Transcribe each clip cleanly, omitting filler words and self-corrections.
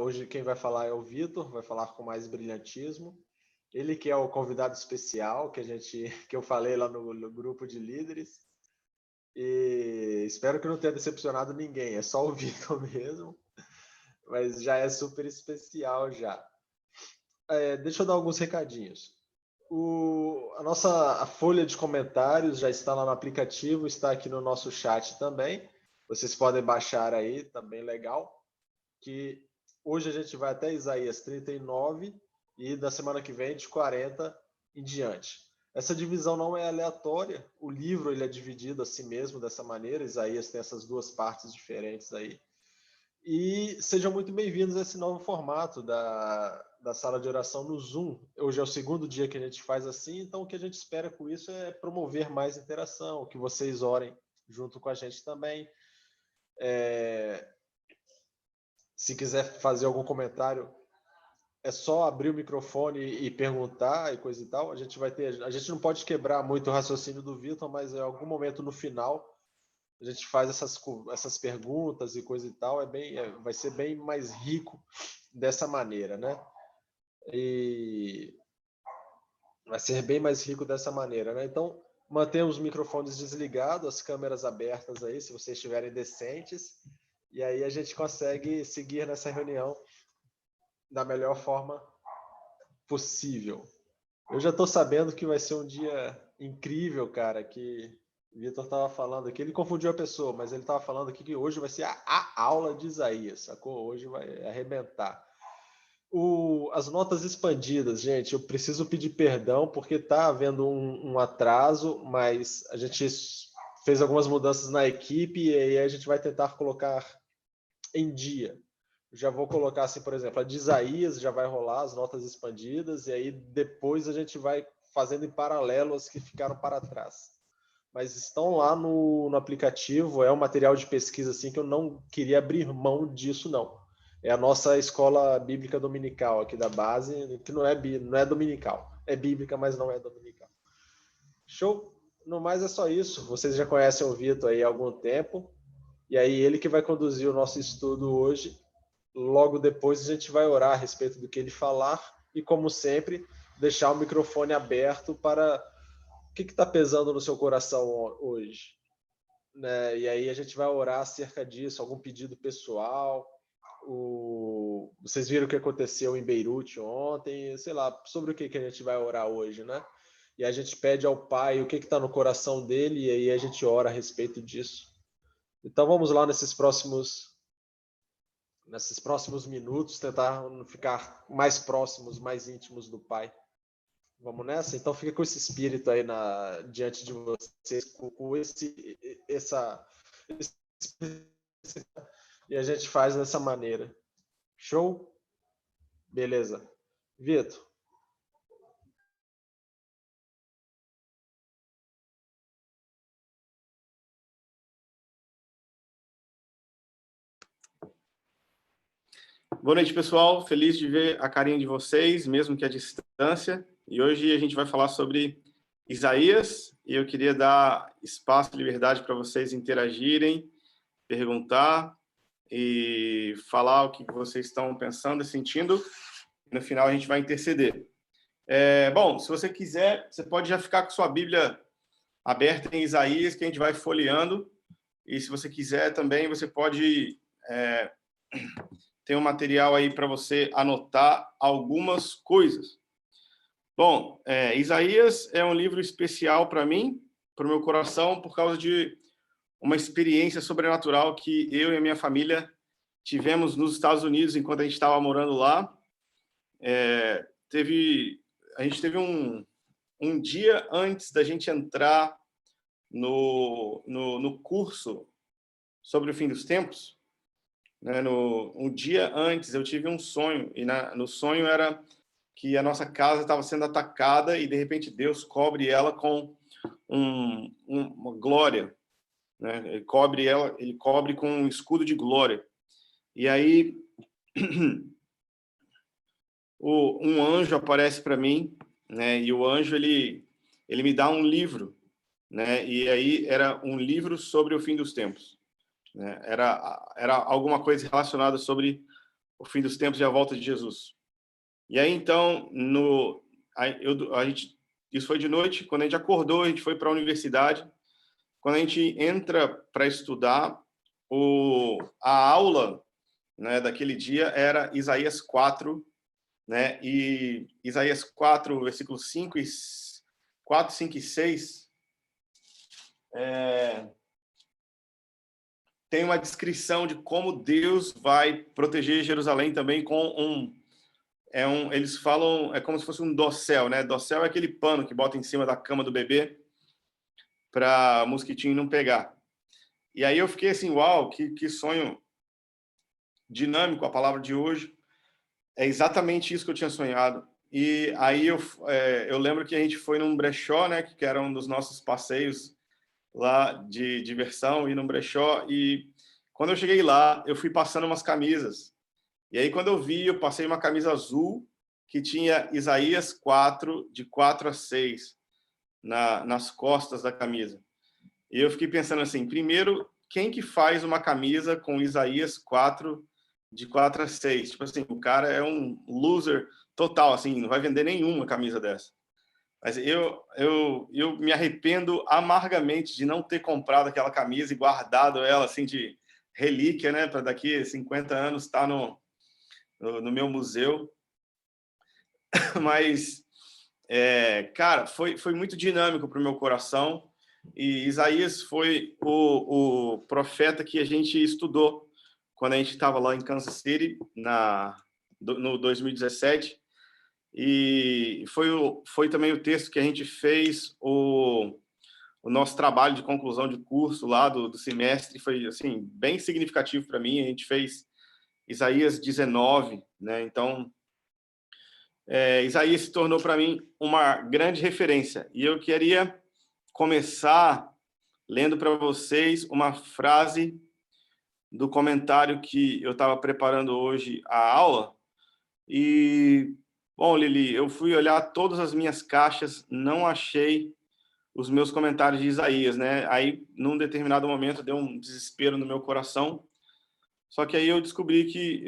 Hoje quem vai falar é o Vitor, vai falar com mais brilhantismo. Ele que é o convidado especial que eu falei lá no grupo de líderes. E espero que não tenha decepcionado ninguém, é só o Vitor mesmo, mas já é super especial já. Deixa eu dar alguns recadinhos. A folha de comentários já está lá no aplicativo, está aqui no nosso chat também. Vocês podem baixar aí, também legal. Que hoje a gente vai até Isaías 39 e da semana que vem de 40 em diante. Essa divisão não é aleatória, o livro ele é dividido assim mesmo, dessa maneira. Isaías tem essas duas partes diferentes aí. E sejam muito bem-vindos a esse novo formato da sala de oração no Zoom. Hoje é o segundo dia que a gente faz assim, então o que a gente espera com isso é promover mais interação, que vocês orem junto com a gente também. Se quiser fazer algum comentário, é só abrir o microfone e perguntar e coisa e tal. A gente não pode quebrar muito o raciocínio do Vitor, mas em algum momento no final a gente faz essas perguntas e coisa e tal. Vai ser bem mais rico dessa maneira, né? E vai ser bem mais rico dessa maneira, né? Então, mantenha os microfones desligados, as câmeras abertas aí, se vocês estiverem decentes. E aí a gente consegue seguir nessa reunião da melhor forma possível. Eu já estou sabendo que vai ser um dia incrível, cara, que o Vitor estava falando aqui. Ele confundiu a pessoa, mas ele estava falando aqui que hoje vai ser a aula de Isaías, sacou? Hoje vai arrebentar. As notas expandidas, gente, eu preciso pedir perdão porque está havendo um atraso, mas a gente fez algumas mudanças na equipe e aí a gente vai tentar colocar em dia. Já vou colocar assim, por exemplo, a de Isaías já vai rolar as notas expandidas e aí depois a gente vai fazendo em paralelo as que ficaram para trás. Mas estão lá no aplicativo, é um material de pesquisa assim que eu não queria abrir mão disso não. É a nossa escola bíblica dominical aqui da base, que não é dominical. É bíblica, mas não é dominical. Show? No mais é só isso. Vocês já conhecem o Vitor aí há algum tempo. E aí ele que vai conduzir o nosso estudo hoje. Logo depois a gente vai orar a respeito do que ele falar e, como sempre, deixar o microfone aberto para o que está pesando no seu coração hoje. Né? E aí a gente vai orar acerca disso, algum pedido pessoal. Vocês viram o que aconteceu em Beirute ontem, sei lá, sobre o que a gente vai orar hoje, né? E a gente pede ao Pai o que está no coração dele e aí a gente ora a respeito disso. Então vamos lá nesses próximos minutos, tentar ficar mais próximos, mais íntimos do Pai. Vamos nessa? Então fica com esse espírito aí diante de vocês, com essa e a gente faz dessa maneira. Show? Beleza. Vitor. Boa noite, pessoal. Feliz de ver a carinha de vocês, mesmo que à distância. E hoje a gente vai falar sobre Isaías. E eu queria dar espaço e liberdade para vocês interagirem, perguntar e falar o que vocês estão pensando e sentindo. No final, a gente vai interceder. Bom, se você quiser, você pode já ficar com sua Bíblia aberta em Isaías, que a gente vai folheando. E se você quiser também, você pode... Tem um material aí para você anotar algumas coisas. Bom, Isaías é um livro especial para mim, para o meu coração, por causa de uma experiência sobrenatural que eu e a minha família tivemos nos Estados Unidos enquanto a gente estava morando lá. A gente teve um dia antes da gente entrar no curso sobre o fim dos tempos, né, um dia antes eu tive um sonho, e no sonho era que a nossa casa estava sendo atacada e, de repente, Deus cobre ela com uma glória, né? Ele cobre com um escudo de glória. E aí, um anjo aparece para mim, né? E o anjo, ele me dá um livro, né? E aí era um livro sobre o fim dos tempos. Era alguma coisa relacionada sobre o fim dos tempos e a volta de Jesus. E aí, então, isso foi de noite. Quando a gente acordou, a gente foi para a universidade. Quando a gente entra para estudar, a aula, né, daquele dia era Isaías 4, né? E Isaías 4, versículos 4, 5 e 6, tem uma descrição de como Deus vai proteger Jerusalém também com eles falam, é como se fosse um dossel, né? Dossel é aquele pano que bota em cima da cama do bebê para mosquitinho não pegar. E aí eu fiquei assim, uau, que sonho dinâmico a palavra de hoje. É exatamente isso que eu tinha sonhado. E aí eu lembro que a gente foi num brechó, né, que era um dos nossos passeios lá de diversão, ir num brechó. E quando eu cheguei lá, eu fui passando umas camisas. E aí, quando eu passei uma camisa azul que tinha Isaías 4, de 4 a 6, nas costas da camisa. E eu fiquei pensando assim, primeiro, quem que faz uma camisa com Isaías 4, de 4 a 6? Tipo assim, o cara é um loser total, assim, não vai vender nenhuma camisa dessa. Mas eu me arrependo amargamente de não ter comprado aquela camisa e guardado ela, assim, de relíquia, né, para daqui a 50 anos estar no meu museu. Mas, cara, foi muito dinâmico para o meu coração. E Isaías foi o profeta que a gente estudou quando a gente estava lá em Kansas City, no 2017. E foi também o texto que a gente fez o nosso trabalho de conclusão de curso lá do semestre. Foi, assim, bem significativo para mim. A gente fez Isaías 19, né? Então, Isaías se tornou para mim uma grande referência. E eu queria começar lendo para vocês uma frase do comentário que eu estava preparando hoje a aula. E, bom, Lili, eu fui olhar todas as minhas caixas, não achei os meus comentários de Isaías, né? Aí, num determinado momento, deu um desespero no meu coração. Só que aí eu descobri que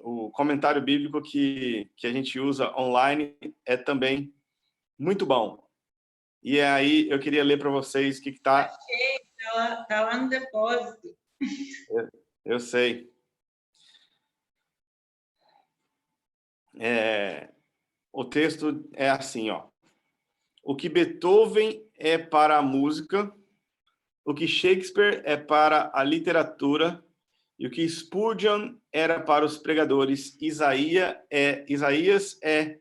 o comentário bíblico que a gente usa online é também muito bom. E aí eu queria ler para vocês o que está... Achei, estava no depósito. Eu sei. O texto é assim, ó. O que Beethoven é para a música, o que Shakespeare é para a literatura, e o que Spurgeon era para os pregadores, Isaías é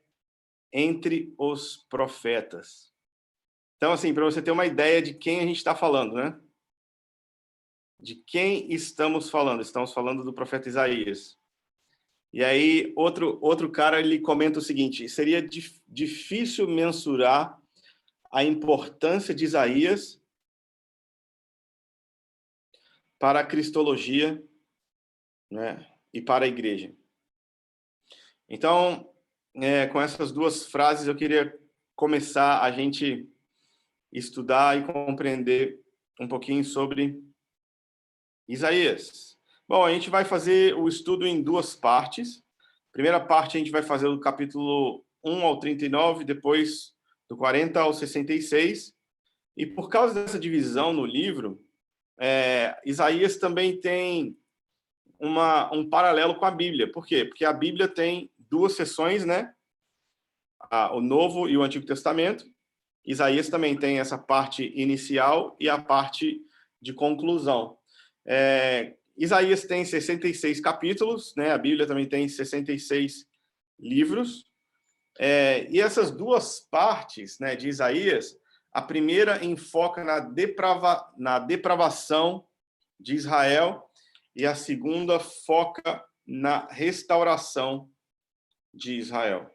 entre os profetas. Então, assim, para você ter uma ideia de quem a gente está falando, né? De quem estamos falando? Estamos falando do profeta Isaías. E aí, outro cara, ele comenta o seguinte: seria difícil mensurar a importância de Isaías para a cristologia, né, e para a igreja. Então, com essas duas frases, eu queria começar a gente estudar e compreender um pouquinho sobre Isaías. Bom, a gente vai fazer o estudo em duas partes. Primeira parte, a gente vai fazer do capítulo 1 ao 39, depois do 40 ao 66. E por causa dessa divisão no livro, Isaías também tem um paralelo com a Bíblia. Por quê? Porque a Bíblia tem duas seções, né? O Novo e o Antigo Testamento. Isaías também tem essa parte inicial e a parte de conclusão. Isaías tem 66 capítulos, né? A Bíblia também tem 66 livros. E essas duas partes, né, de Isaías, a primeira enfoca na depravação de Israel e a segunda foca na restauração de Israel.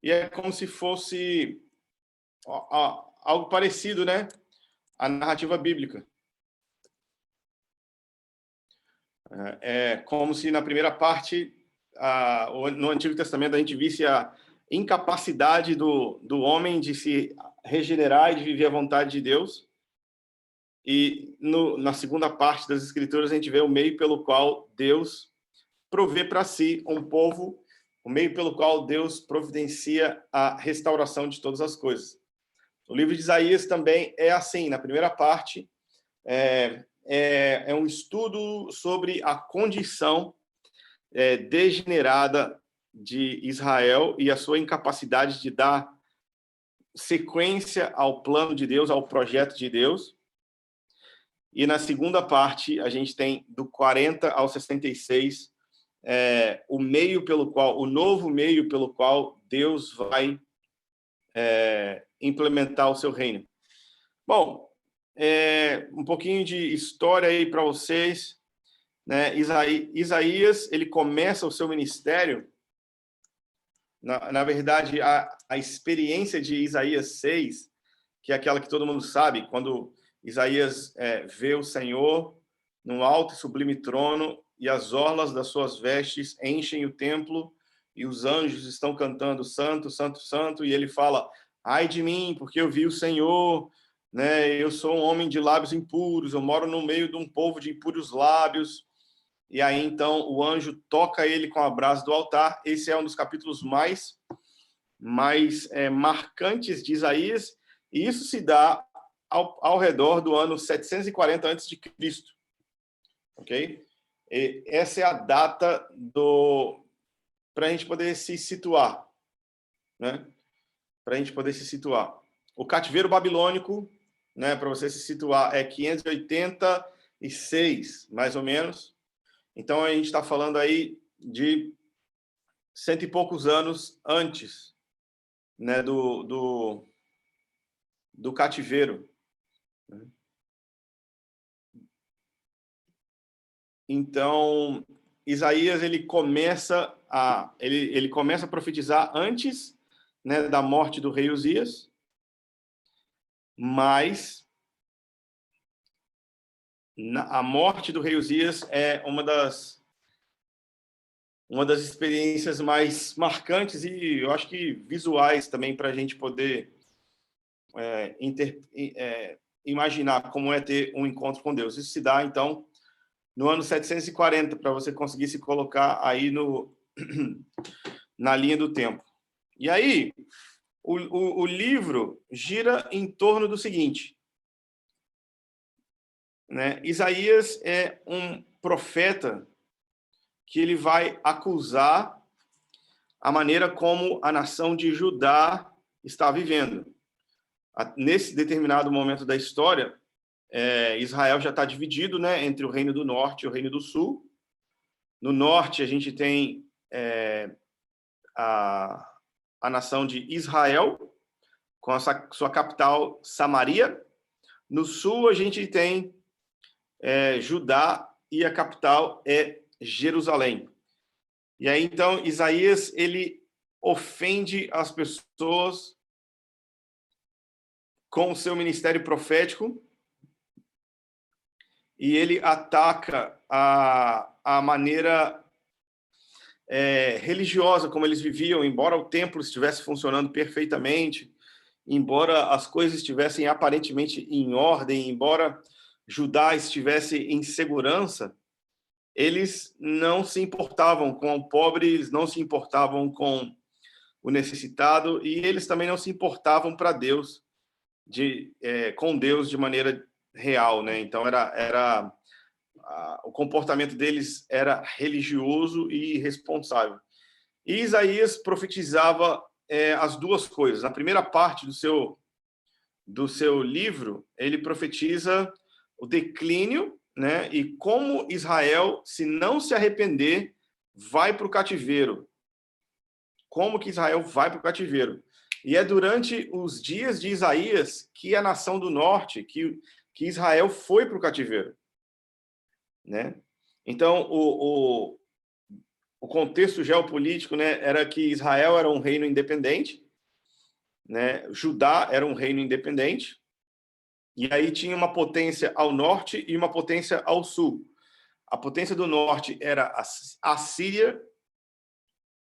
E é como se fosse algo parecido, né? A narrativa bíblica. É como se na primeira parte, no Antigo Testamento, a gente visse a incapacidade do homem de se regenerar e de viver a vontade de Deus. E na segunda parte das Escrituras, a gente vê o meio pelo qual Deus prover para si um povo, o meio pelo qual Deus providencia a restauração de todas as coisas. O livro de Isaías também é assim. Na primeira parte, é um estudo sobre a condição degenerada de Israel e a sua incapacidade de dar sequência ao plano de Deus, ao projeto de Deus. E na segunda parte, a gente tem do 40 ao 66, o novo meio pelo qual Deus vai implementar o seu reino. Bom, um pouquinho de história aí para vocês, né? Isaías, ele começa o seu ministério, na verdade, a experiência de Isaías 6, que é aquela que todo mundo sabe, quando Isaías vê o Senhor num alto e sublime trono, e as orlas das suas vestes enchem o templo, e os anjos estão cantando santo, santo, santo, e ele fala: ai de mim, porque eu vi o Senhor, né? Eu sou um homem de lábios impuros, eu moro no meio de um povo de impuros lábios. E aí, então, o anjo toca ele com a brasa do altar. Esse é um dos capítulos mais marcantes de Isaías, e isso se dá ao redor do ano 740 a.C., ok? E essa é a data para a gente poder se situar, né? Para a gente poder se situar. O cativeiro babilônico, né, para você se situar, é 586, mais ou menos. Então, a gente está falando aí de 100 e poucos anos antes, né, do cativeiro. Então, Isaías ele começa a profetizar antes, né, da morte do rei Uzias, mas a morte do rei Uzias é uma das experiências mais marcantes e eu acho que visuais também para a gente poder imaginar como é ter um encontro com Deus. Isso se dá, então, no ano 740, para você conseguir se colocar aí na linha do tempo. E aí, o livro gira em torno do seguinte, né? Isaías é um profeta que ele vai acusar a maneira como a nação de Judá está vivendo. Nesse determinado momento da história, Israel já está dividido, né, entre o reino do norte e o reino do sul. No norte, a gente tem a nação de Israel, com a sua capital, Samaria. No sul, a gente tem Judá e a capital é Jerusalém. E aí, então, Isaías, ele ofende as pessoas com o seu ministério profético e ele ataca a maneira religiosa como eles viviam, embora o templo estivesse funcionando perfeitamente, embora as coisas estivessem aparentemente em ordem, embora Judá estivesse em segurança, eles não se importavam com o pobre, eles não se importavam com o necessitado, e eles também não se importavam para Deus, com Deus de maneira real, né? Então o comportamento deles era religioso e irresponsável. E Isaías profetizava as duas coisas. Na primeira parte do seu livro, ele profetiza o declínio, né? E como Israel, se não se arrepender, vai para o cativeiro. Como que Israel vai para o cativeiro? E é durante os dias de Isaías que a nação do norte, que Israel foi para o cativeiro, né? Então, o contexto geopolítico, né, era que Israel era um reino independente, né? Judá era um reino independente, e aí tinha uma potência ao norte e uma potência ao sul. A potência do norte era a Síria,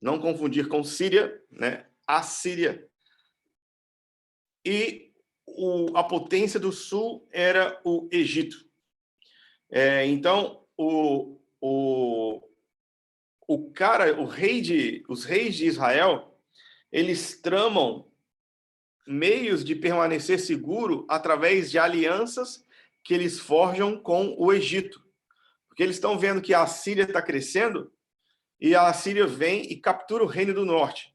não confundir com Síria, né? A Síria. E a potência do sul era o Egito. Então, o os reis de Israel, eles tramam meios de permanecer seguro através de alianças que eles forjam com o Egito. Porque eles estão vendo que a Síria está crescendo e a Síria vem e captura o reino do norte.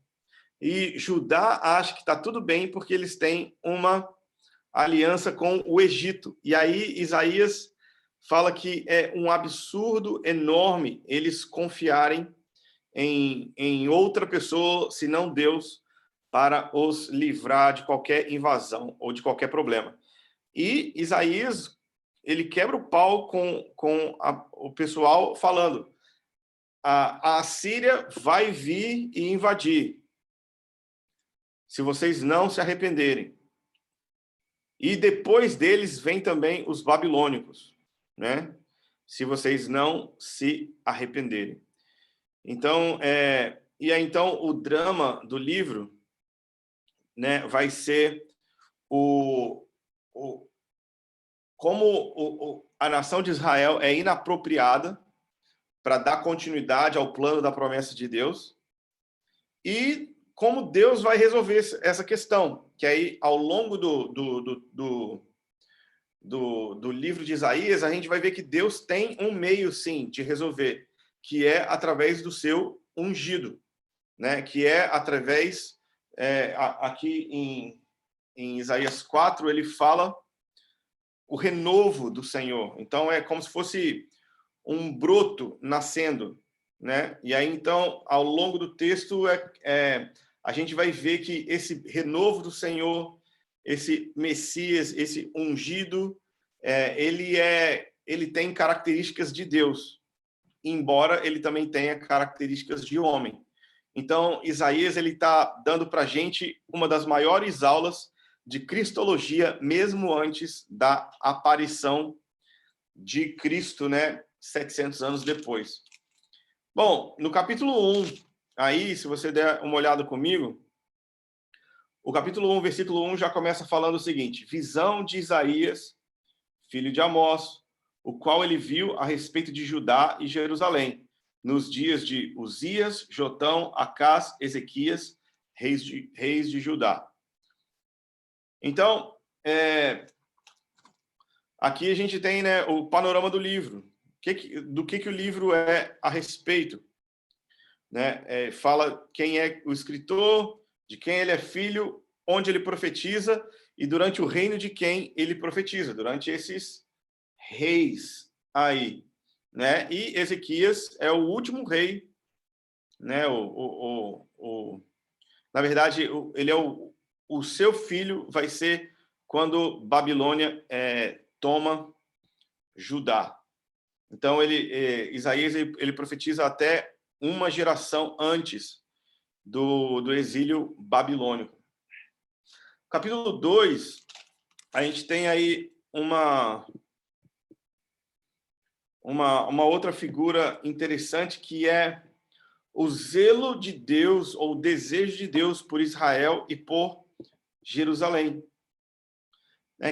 E Judá acha que está tudo bem porque eles têm uma aliança com o Egito. E aí Isaías fala que é um absurdo enorme eles confiarem em outra pessoa, senão Deus, para os livrar de qualquer invasão ou de qualquer problema. E Isaías, ele quebra o pau com o pessoal falando: a Síria vai vir e invadir, se vocês não se arrependerem. E depois deles vem também os babilônicos, né? Se vocês não se arrependerem. Então, então o drama do livro, né, vai ser como a nação de Israel é inapropriada para dar continuidade ao plano da promessa de Deus e como Deus vai resolver essa questão, que aí ao longo do livro de Isaías a gente vai ver que Deus tem um meio sim de resolver, que é através do seu ungido, né? Que é através aqui em Isaías 4 ele fala o renovo do Senhor. Então é como se fosse um broto nascendo, né? E aí então ao longo do texto a gente vai ver que esse renovo do Senhor, esse Messias, esse ungido, ele tem características de Deus, embora ele também tenha características de homem. Então, Isaías ele está dando para a gente uma das maiores aulas de cristologia, mesmo antes da aparição de Cristo, né? 700 anos depois. Bom, no capítulo 1, aí, se você der uma olhada comigo, o capítulo 1, versículo 1 já começa falando o seguinte: visão de Isaías, filho de Amós, o qual ele viu a respeito de Judá e Jerusalém, nos dias de Uzias, Jotão, Acás, Ezequias, reis de Judá. Então, aqui a gente tem, né, o panorama do livro. Do que o livro é a respeito, né? Fala quem é o escritor, de quem ele é filho, onde ele profetiza e durante o reino de quem ele profetiza, durante esses reis aí, né? E Ezequias é o último rei, né? Na verdade, ele é o seu filho vai ser quando Babilônia toma Judá. Então, Isaías ele profetiza até uma geração antes do exílio babilônico. Capítulo 2, a gente tem aí uma outra figura interessante, que é o zelo de Deus, ou o desejo de Deus por Israel e por Jerusalém.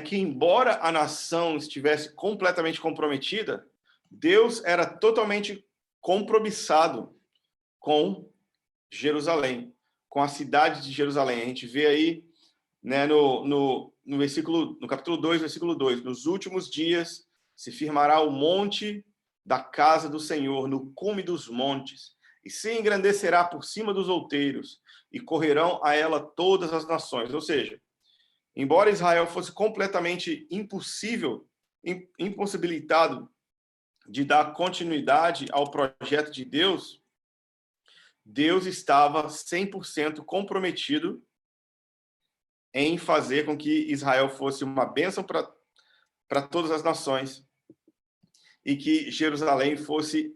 Que embora a nação estivesse completamente comprometida, Deus era totalmente compromissado com Jerusalém, com a cidade de Jerusalém. A gente vê aí, né, no capítulo 2, versículo 2, nos últimos dias se firmará o monte da casa do Senhor, no cume dos montes, e se engrandecerá por cima dos outeiros, e correrão a ela todas as nações. Ou seja, embora Israel fosse completamente impossibilitado de dar continuidade ao projeto de Deus, Deus estava 100% comprometido em fazer com que Israel fosse uma bênção para todas as nações e que Jerusalém fosse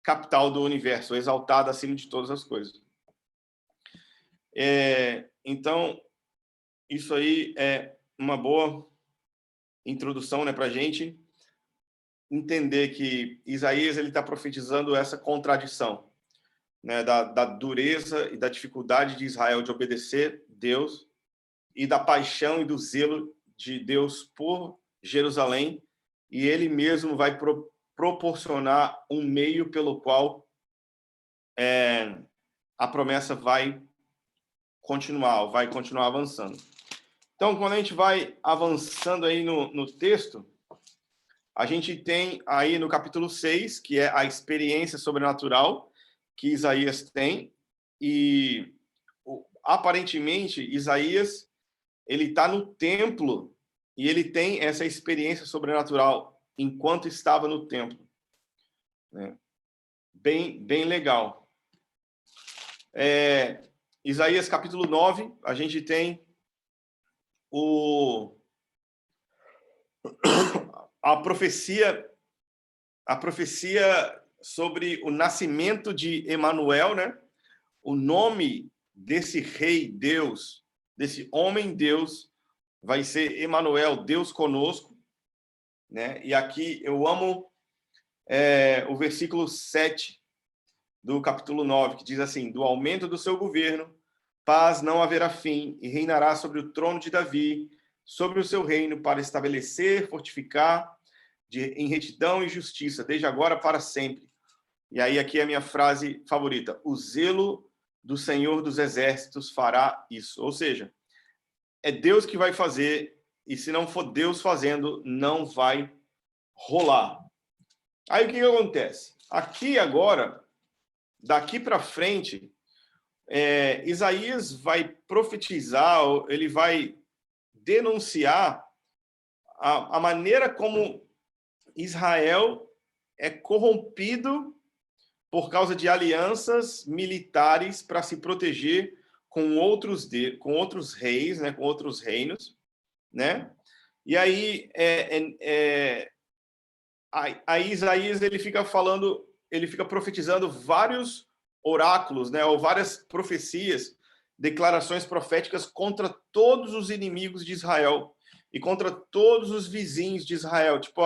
capital do universo, exaltada acima de todas as coisas. Então, isso aí é uma boa introdução, né, para a gente entender que Isaías está profetizando essa contradição, né, da dureza e da dificuldade de Israel de obedecer Deus e da paixão e do zelo de Deus por Jerusalém, e ele mesmo vai proporcionar um meio pelo qual a promessa vai continuar avançando. Então, quando a gente vai avançando aí no texto, a gente tem aí no capítulo 6, que é a experiência sobrenatural que Isaías tem, e aparentemente Isaías ele está no templo e ele tem essa experiência sobrenatural enquanto estava no templo, né? Bem legal. Isaías capítulo 9, a gente tem a profecia sobre o nascimento de Emanuel, né? O nome desse rei Deus, desse homem Deus, vai ser Emanuel, Deus conosco, né? E aqui eu amo o versículo 7 do capítulo 9, que diz assim: do aumento do seu governo, paz não haverá fim, e reinará sobre o trono de Davi, sobre o seu reino, para estabelecer, fortificar, em retidão e justiça, desde agora para sempre. E aí aqui é a minha frase favorita: o zelo do Senhor dos Exércitos fará isso. Ou seja, é Deus que vai fazer, e se não for Deus fazendo, não vai rolar. Aí o que acontece? Aqui agora, daqui para frente, Isaías vai profetizar, ele vai denunciar a maneira como Israel é corrompido por causa de alianças militares para se proteger com outros reis, né, com outros reinos, né? E aí, aí Isaías ele fica profetizando vários oráculos, né, ou várias profecias, declarações proféticas contra todos os inimigos de Israel e contra todos os vizinhos de Israel, tipo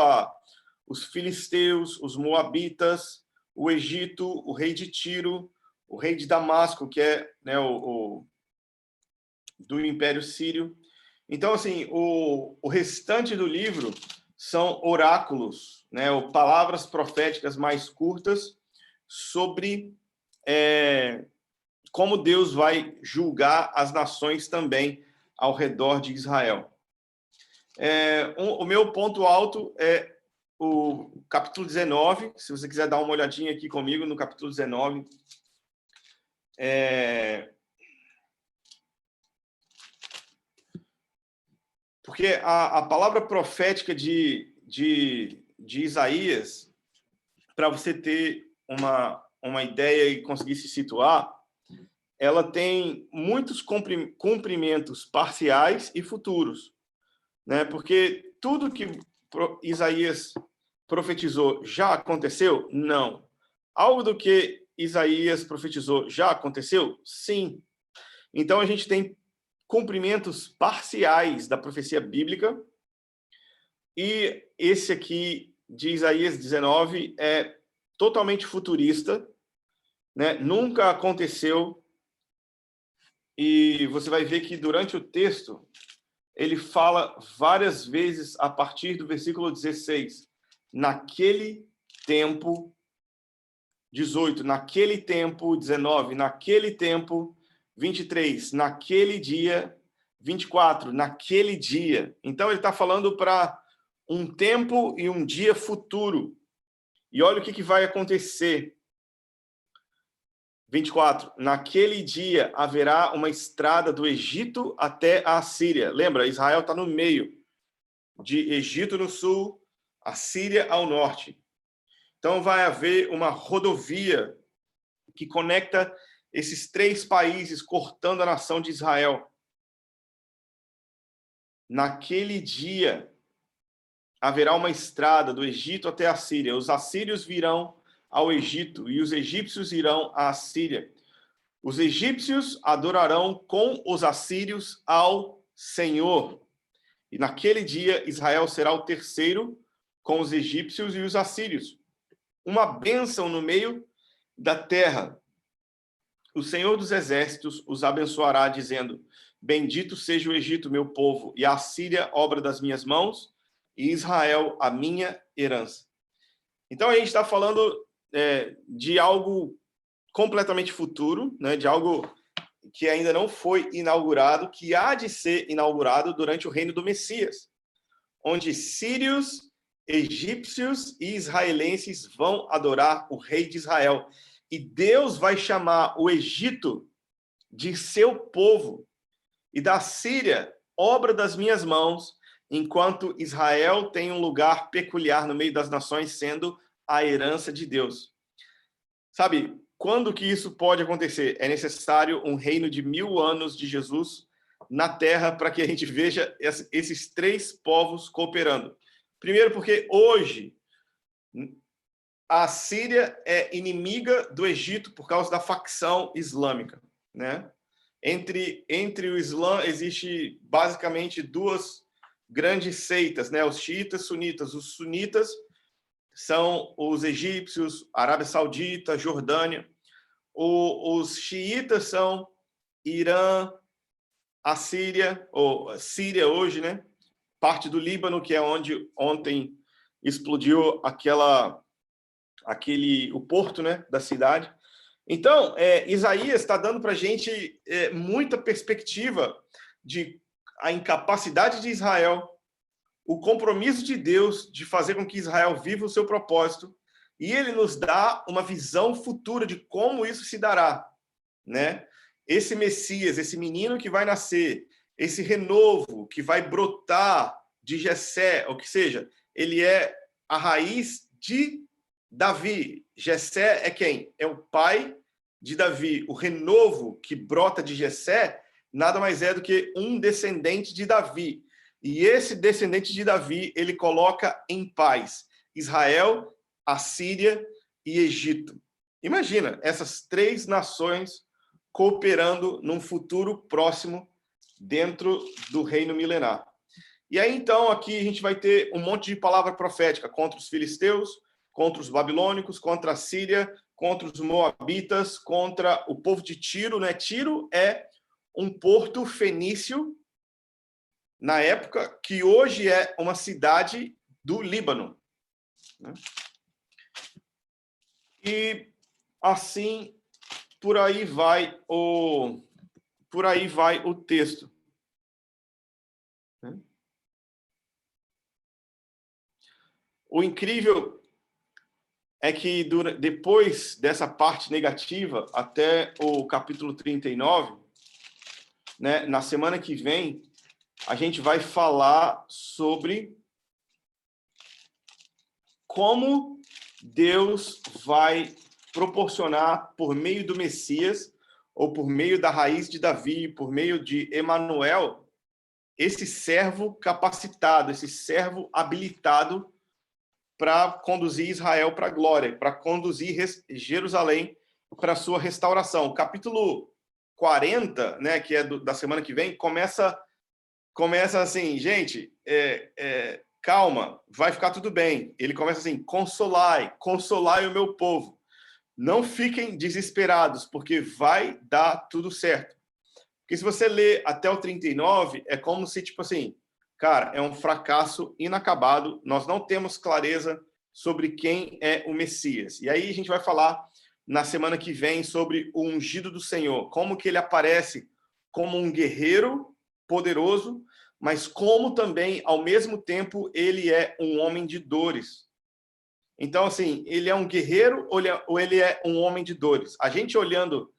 os filisteus, os moabitas, o Egito, o rei de Tiro, o rei de Damasco, que é, né, do Império Sírio. Então, assim, o restante do livro são oráculos, né, ou palavras proféticas mais curtas sobre como Deus vai julgar as nações também ao redor de Israel. O meu ponto alto é o capítulo 19, se você quiser dar uma olhadinha aqui comigo no capítulo 19. Porque a palavra profética de Isaías, para você ter uma ideia e conseguir se situar, ela tem muitos cumprimentos parciais e futuros, né? Porque tudo que Isaías profetizou já aconteceu? Não. Algo do que Isaías profetizou já aconteceu? Sim. Então a gente tem cumprimentos parciais da profecia bíblica, e esse aqui de Isaías 19 é totalmente futurista, né? Nunca aconteceu, e você vai ver que durante o texto ele fala várias vezes a partir do versículo 16, naquele tempo, 18, naquele tempo, 19, naquele tempo, 23, naquele dia, 24, naquele dia. Então ele está falando para um tempo e um dia futuro. E olha o que vai acontecer. 24, naquele dia haverá uma estrada do Egito até a Assíria. Lembra, Israel está no meio, de Egito no sul, Assíria ao norte. Então vai haver uma rodovia que conecta esses três países, cortando a nação de Israel. Naquele dia haverá uma estrada do Egito até a Síria. Os assírios virão ao Egito e os egípcios irão à Síria. Os egípcios adorarão com os assírios ao Senhor. E naquele dia Israel será o terceiro com os egípcios e os assírios. Uma bênção no meio da terra. O Senhor dos Exércitos os abençoará, dizendo: bendito seja o Egito, meu povo, e a Assíria, obra das minhas mãos, e Israel, a minha herança. Então a gente está falando de algo completamente futuro, né, de algo que ainda não foi inaugurado, que há de ser inaugurado durante o reino do Messias, onde sírios, egípcios e israelenses vão adorar o rei de Israel. E Deus vai chamar o Egito de seu povo e da Síria, obra das minhas mãos, enquanto Israel tem um lugar peculiar no meio das nações, sendo a herança de Deus. Sabe, quando que isso pode acontecer? É necessário um reino de 1000 anos de Jesus na Terra para que a gente veja esses 3 povos cooperando. Primeiro, porque hoje a Síria é inimiga do Egito por causa da facção islâmica, né? Entre o Islã existe basicamente 2 grandes seitas, né? Os xiitas e sunitas. Os sunitas são os egípcios, Arábia Saudita, Jordânia. Os xiitas são Irã, a Síria, ou Síria hoje, né? Parte do Líbano, que é onde ontem explodiu o porto, né, da cidade. Então, Isaías está dando para a gente muita perspectiva de a incapacidade de Israel, o compromisso de Deus de fazer com que Israel viva o seu propósito, e ele nos dá uma visão futura de como isso se dará, né? Esse Messias, esse menino que vai nascer, esse renovo que vai brotar de Jessé, ou que seja, ele é a raiz de Davi. Jessé é quem? É o pai de Davi. O renovo que brota de Jessé nada mais é do que um descendente de Davi. E esse descendente de Davi, ele coloca em paz Israel, Assíria e Egito. Imagina, essas 3 nações cooperando num futuro próximo dentro do reino milenar. E aí, então, aqui a gente vai ter um monte de palavra profética contra os filisteus, contra os babilônicos, contra a Síria, contra os moabitas, contra o povo de Tiro, né? Tiro é um porto fenício na época, que hoje é uma cidade do Líbano, né? E assim por aí vai o texto, né? O incrível é que depois dessa parte negativa, até o capítulo 39, né, na semana que vem, a gente vai falar sobre como Deus vai proporcionar, por meio do Messias, ou por meio da raiz de Davi, por meio de Emanuel, esse servo capacitado, esse servo habilitado para conduzir Israel para a glória, para conduzir Jerusalém para a sua restauração. O capítulo 40, né, que é da semana que vem, começa assim, gente, calma, vai ficar tudo bem. Ele começa assim, consolai o meu povo. Não fiquem desesperados, porque vai dar tudo certo. Porque se você ler até o 39, é como se, tipo assim, cara, é um fracasso inacabado, nós não temos clareza sobre quem é o Messias. E aí a gente vai falar na semana que vem sobre o ungido do Senhor, como que ele aparece como um guerreiro poderoso, mas como também, ao mesmo tempo, ele é um homem de dores. Então, assim, ele é um guerreiro ou ele é um homem de dores? A gente olhando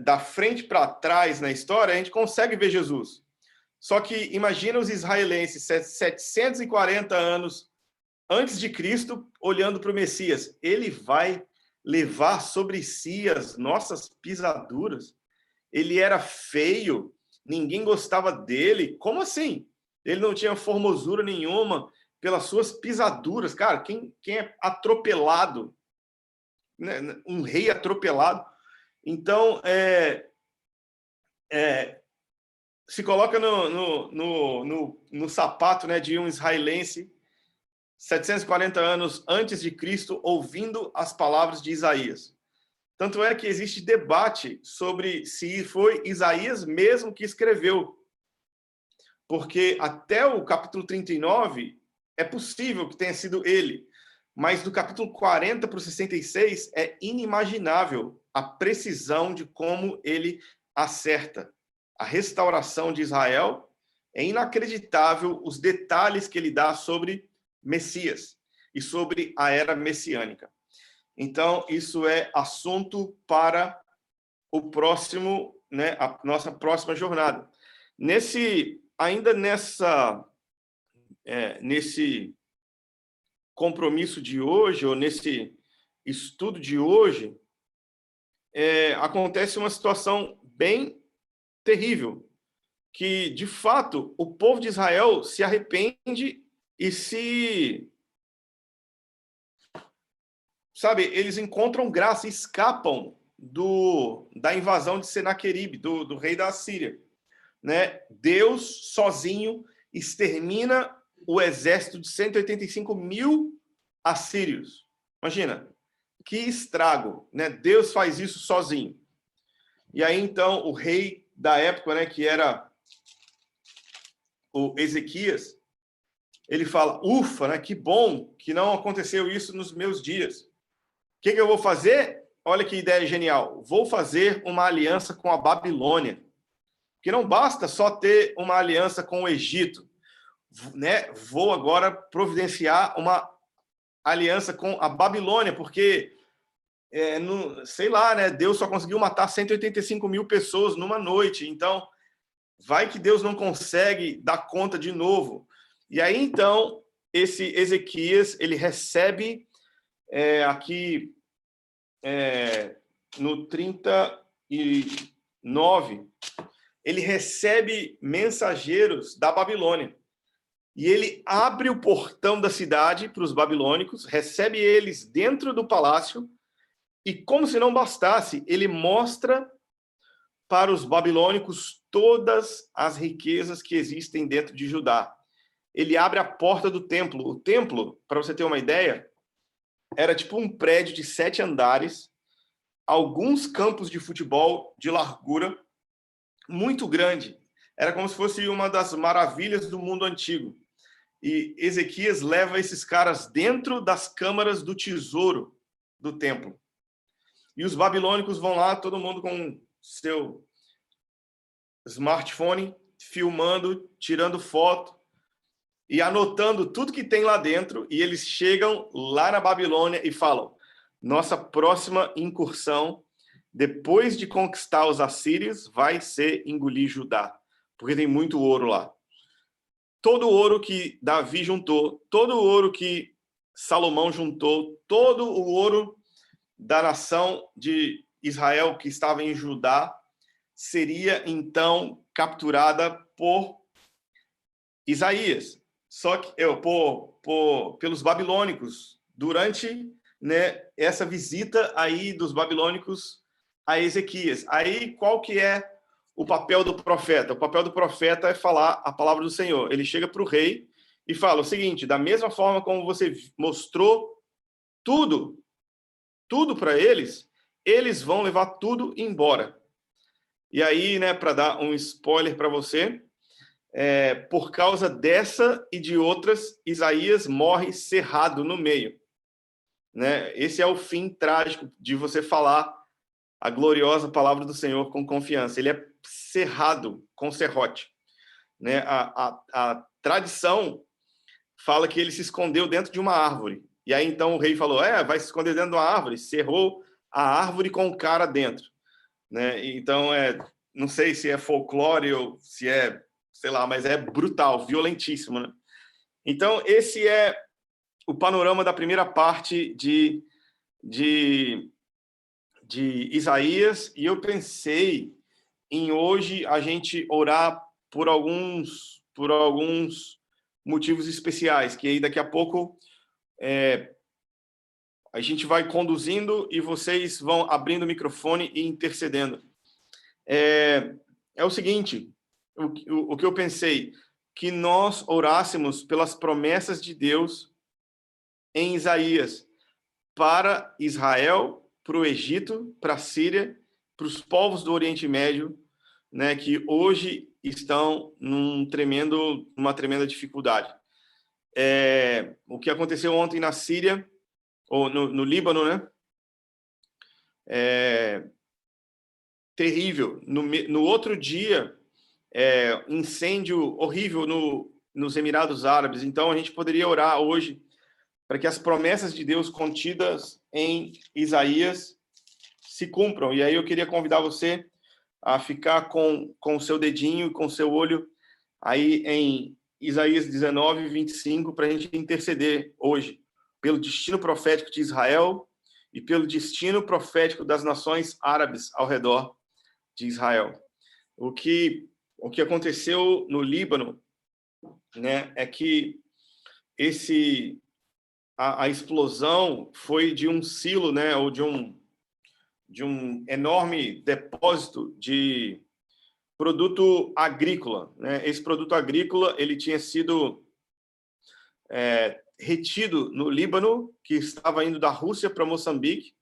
da frente para trás na história, a gente consegue ver Jesus. Só que imagina os israelenses 740 anos antes de Cristo olhando para o Messias. Ele vai levar sobre si as nossas pisaduras. Ele era feio, ninguém gostava dele. Como assim? Ele não tinha formosura nenhuma pelas suas pisaduras. Cara, quem é atropelado, né? Um rei atropelado. Então, se coloca no sapato, né, de um israelense 740 anos antes de Cristo, ouvindo as palavras de Isaías. Tanto é que existe debate sobre se foi Isaías mesmo que escreveu. Porque até o capítulo 39 é possível que tenha sido ele. mas do capítulo 40 para o 66 é inimaginável a precisão de como ele acerta a restauração de Israel. É inacreditável os detalhes que ele dá sobre Messias e sobre a era messiânica. Então, isso é assunto para o próximo, né, a nossa próxima jornada. Ainda nesse compromisso de hoje, ou nesse estudo de hoje, acontece uma situação bem terrível, que, de fato, o povo de Israel se arrepende e eles encontram graça e escapam da invasão de Senaqueribe, do rei da Assíria. Né? Deus, sozinho, extermina o exército de 185 mil assírios. Imagina, que estrago, né? Deus faz isso sozinho. E aí, então, o rei da época, né, que era o Ezequias, ele fala, ufa, né, que bom que não aconteceu isso nos meus dias. O que eu vou fazer? Olha que ideia genial. Vou fazer uma aliança com a Babilônia. Porque não basta só ter uma aliança com o Egito. Né? Vou agora providenciar uma aliança com a Babilônia, porque, sei lá, né? Deus só conseguiu matar 185 mil pessoas numa noite. Então, vai que Deus não consegue dar conta de novo. E aí, então, esse Ezequias, ele recebe aqui no 39, ele recebe mensageiros da Babilônia. E ele abre o portão da cidade para os babilônicos, recebe eles dentro do palácio, e como se não bastasse, ele mostra para os babilônicos todas as riquezas que existem dentro de Judá. Ele abre a porta do templo. O templo, para você ter uma ideia, era tipo um prédio de 7 andares, alguns campos de futebol de largura, muito grande. Era como se fosse uma das maravilhas do mundo antigo. E Ezequias leva esses caras dentro das câmaras do tesouro do templo. E os babilônicos vão lá, todo mundo com seu smartphone, filmando, tirando foto e anotando tudo que tem lá dentro. E eles chegam lá na Babilônia e falam, nossa próxima incursão, depois de conquistar os assírios, vai ser engolir Judá, porque tem muito ouro lá. Todo o ouro que Davi juntou, todo o ouro que Salomão juntou, todo o ouro da nação de Israel que estava em Judá, seria então capturada por Isaías, só que pelos babilônicos, durante, né, essa visita aí dos babilônicos a Ezequias. Aí, qual que é o papel do profeta? O papel do profeta é falar a palavra do Senhor. Ele chega para o rei e fala o seguinte, da mesma forma como você mostrou tudo para eles, eles vão levar tudo embora. E aí, né, para dar um spoiler para você, por causa dessa e de outras, Isaías morre cerrado no meio. Né? Esse é o fim trágico de você falar a gloriosa palavra do Senhor com confiança. Ele é cerrado com serrote. Né? A tradição fala que ele se escondeu dentro de uma árvore. E aí, então, o rei falou, vai se esconder dentro de uma árvore. Cerrou a árvore com o cara dentro. Né? Então, não sei se é folclore ou se sei lá, mas é brutal, violentíssimo. Né? Então, esse é o panorama da primeira parte de Isaías, e eu pensei em hoje a gente orar por alguns motivos especiais, que aí daqui a pouco a gente vai conduzindo e vocês vão abrindo o microfone e intercedendo. É o seguinte, o que eu pensei, que nós orássemos pelas promessas de Deus em Isaías para Israel, para o Egito, para a Síria, para os povos do Oriente Médio, né, que hoje estão numa tremenda dificuldade. O que aconteceu ontem na Síria ou no Líbano, né? Terrível. No outro dia, incêndio horrível nos Emirados Árabes. Então, a gente poderia orar hoje para que as promessas de Deus contidas em Isaías se cumpram. E aí eu queria convidar você a ficar com o seu dedinho, com o seu olho aí em Isaías 19, 25, para a gente interceder hoje pelo destino profético de Israel e pelo destino profético das nações árabes ao redor de Israel. O que aconteceu no Líbano, né, é que a explosão foi de um silo, né, ou de um enorme depósito de produto agrícola, né? Esse produto agrícola ele tinha sido retido no Líbano, que estava indo da Rússia para Moçambique,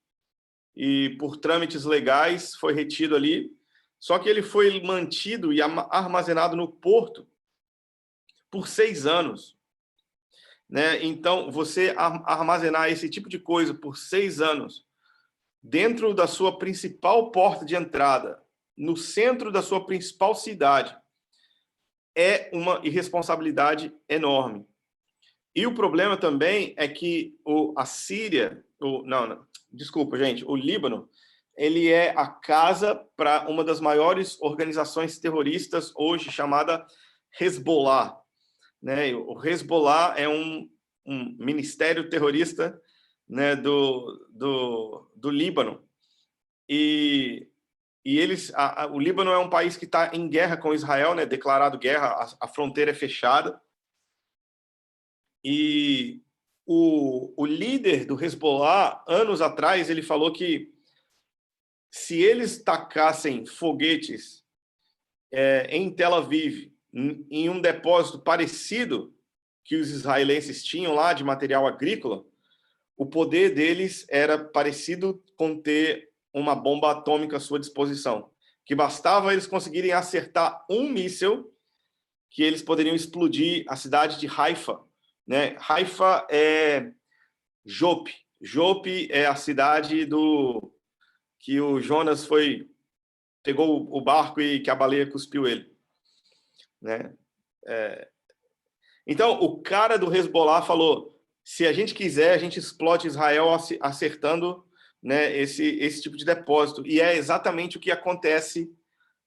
e por trâmites legais foi retido ali. Só que ele foi mantido e armazenado no porto por 6 anos. Né? Então, você armazenar esse tipo de coisa por 6 anos dentro da sua principal porta de entrada, no centro da sua principal cidade, é uma irresponsabilidade enorme. E o problema também é que a Síria, desculpa, gente, o Líbano, ele é a casa para uma das maiores organizações terroristas hoje, chamada Hezbollah. Né? O Hezbollah é um ministério terrorista, né, do Líbano. E o Líbano é um país que está em guerra com Israel, né, declarado guerra, a fronteira é fechada. E o líder do Hezbollah, anos atrás, ele falou que se eles tacassem foguetes em Tel Aviv, em um depósito parecido que os israelenses tinham lá de material agrícola, o poder deles era parecido com ter uma bomba atômica à sua disposição, que bastava eles conseguirem acertar um míssil que eles poderiam explodir a cidade de Haifa. Né? Haifa é Jope. Jope é a cidade que o Jonas pegou o barco e que a baleia cuspiu ele. Né? Então, o cara do Hezbollah falou, se a gente quiser, a gente explode Israel acertando, né, esse tipo de depósito. E é exatamente o que acontece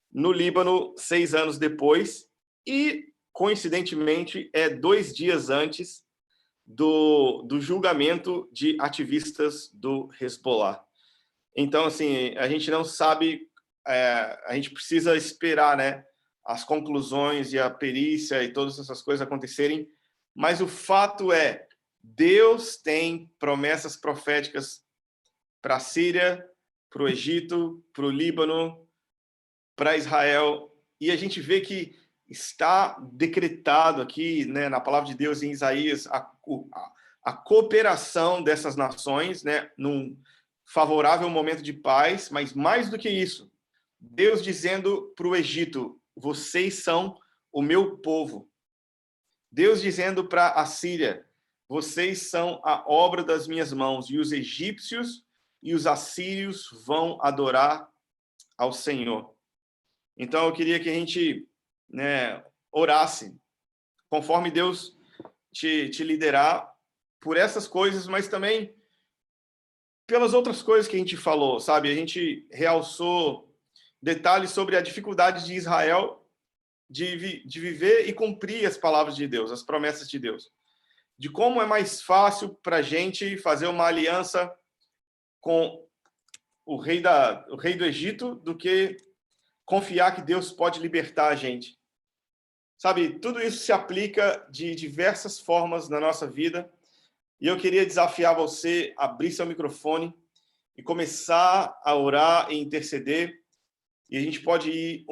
no Líbano 6 anos depois e, coincidentemente, 2 dias antes do julgamento de ativistas do Hezbollah. Então, assim, a gente não sabe, a gente precisa esperar, né, as conclusões e a perícia e todas essas coisas acontecerem, mas o fato é, Deus tem promessas proféticas para a Síria, para o Egito, para o Líbano, para Israel, e a gente vê que está decretado aqui, né, na palavra de Deus em Isaías, a cooperação dessas nações, né, num favorável momento de paz, mas mais do que isso, Deus dizendo para o Egito, vocês são o meu povo. Deus dizendo para a Síria, vocês são a obra das minhas mãos, e os egípcios e os assírios vão adorar ao Senhor. Então, eu queria que a gente, né, orasse, conforme Deus te liderar por essas coisas, mas também pelas outras coisas que a gente falou, sabe? A gente realçou detalhes sobre a dificuldade de Israel de viver e cumprir as palavras de Deus, as promessas de Deus. De como é mais fácil para a gente fazer uma aliança com o rei do Egito do que confiar que Deus pode libertar a gente. Sabe, tudo isso se aplica de diversas formas na nossa vida. E eu queria desafiar você a abrir seu microfone e começar a orar e interceder. E a gente pode ir